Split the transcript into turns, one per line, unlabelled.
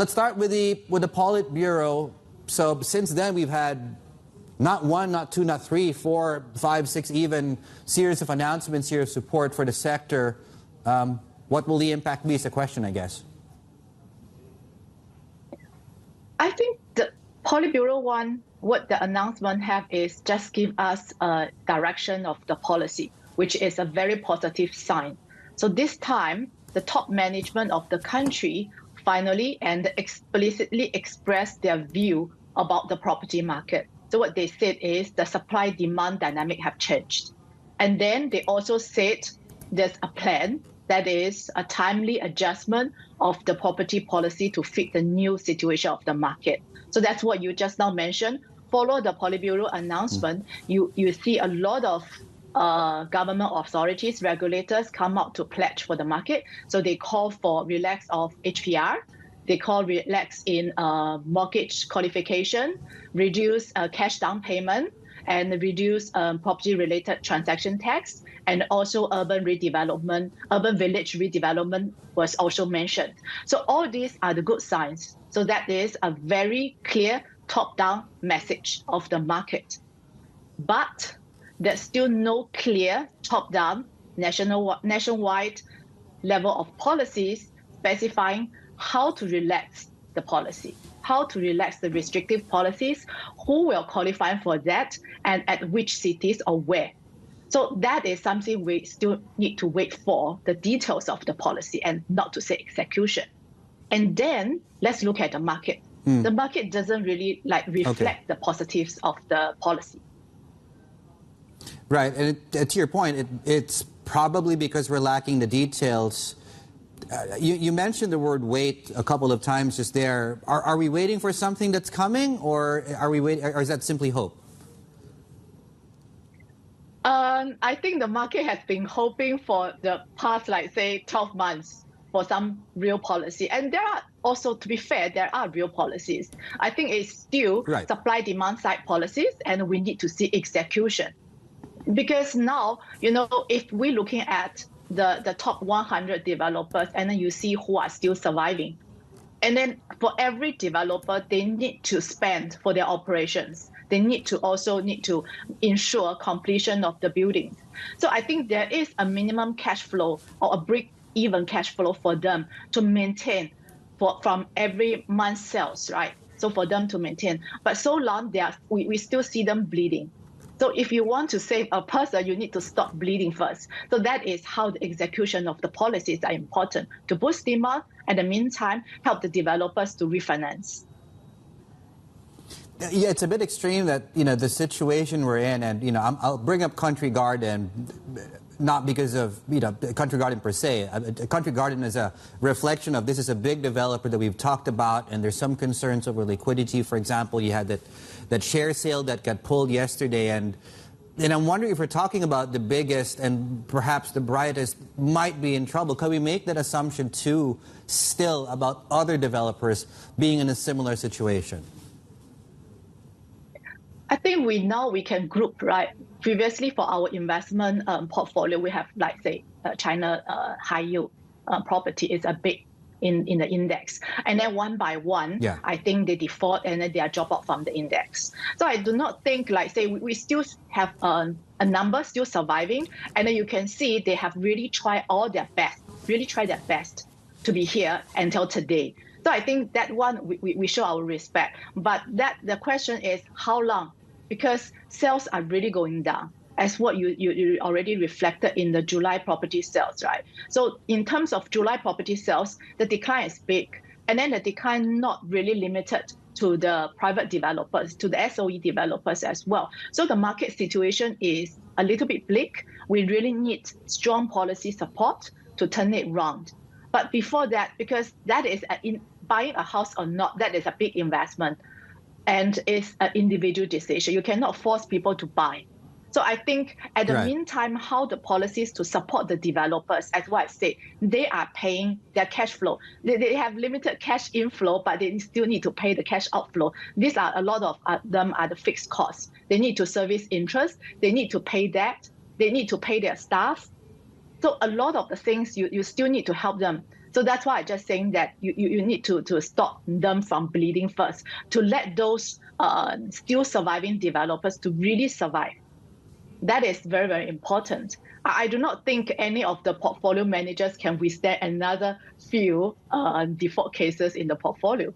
Let's start with the Politburo. So since then, we've had not one, not two, not three, 4, 5, 6 even series of announcements here of support for the sector. What will the impact be is the question, I guess.
I think the Politburo one, what the announcement have is just give us a direction of the policy, which is a very positive sign. So this time, the top management of the country finally and explicitly expressed their view about the property market. So what they said is the supply-demand dynamic have changed. And then they also said there's a plan that is a timely adjustment of the property policy to fit the new situation of the market. So that's what you just now mentioned. Follow the Politburo announcement, you see a lot of government authorities, regulators come out to pledge for the market. So they call for relax of HPR, they call relax in mortgage qualification, reduce cash down payment, and reduce property-related transaction tax, and also urban redevelopment, urban village redevelopment was also mentioned. So all these are the good signs. So that is a very clear top-down message of the market. But there's still no clear top-down nationwide level of policies specifying how to relax the policy, how to relax the restrictive policies, who will qualify for that, and at which cities or where. So that is something we still need to wait for, the details of the policy and not to say execution. And then let's look at the market. The market doesn't really reflect the positives of the policy.
Right, and to your point, it's probably because we're lacking the details. You mentioned the word wait a couple of times just there. Are we waiting for something that's coming, or are we waiting, or is that simply hope?
I think the market has been hoping for the past, 12 months for some real policy. And there are also, to be fair, there are real policies. I think it's still supply-demand side policies, and we need to see execution. Because now, if we're looking at the top 100 developers, and then you see who are still surviving. And then for every developer, they need to spend for their operations. They need to ensure completion of the buildings. So I think there is a minimum cash flow or a break-even cash flow for them to maintain from every month's sales, right? So for them to maintain. But so long, we still see them bleeding. So if you want to save a person, you need to stop bleeding first. So that is how the execution of the policies are important to boost demand, and in the meantime, help the developers to refinance.
Yeah, it's a bit extreme that, the situation we're in, and, I'll bring up Country Garden, not because of, Country Garden per se. Country Garden is a reflection of, this is a big developer that we've talked about, and there's some concerns over liquidity. For example, you had that share sale that got pulled yesterday, and I'm wondering if we're talking about the biggest and perhaps the brightest might be in trouble. Can we make that assumption too, still, about other developers being in a similar situation?
I think we can group, right? Previously, for our investment portfolio, we have, China high yield property is a big in the index. And then one by one, I think they default and then they are dropped out from the index. So I do not think, we still have a number still surviving. And then you can see they have really tried their best to be here until today. So I think that one, we show our respect. But the question is how long? Because sales are really going down, as what you already reflected in the July property sales, right? So in terms of July property sales, the decline is big. And then the decline not really limited to the private developers, to the SOE developers as well. So the market situation is a little bit bleak. We really need strong policy support to turn it around. But before that, because that is buying a house or not, that is a big investment. And it's an individual decision. You cannot force people to buy. So I think at the meantime, how the policies to support the developers, as what I said, they are paying their cash flow. They have limited cash inflow, but they still need to pay the cash outflow. These are a lot of them are the fixed costs. They need to service interest. They need to pay debt. They need to pay their staff. So a lot of the things you still need to help them So that's why I'm just saying that you need to stop them from bleeding first, to let those still surviving developers to really survive. That is very, very important. I do not think any of the portfolio managers can withstand another few default cases in the portfolio.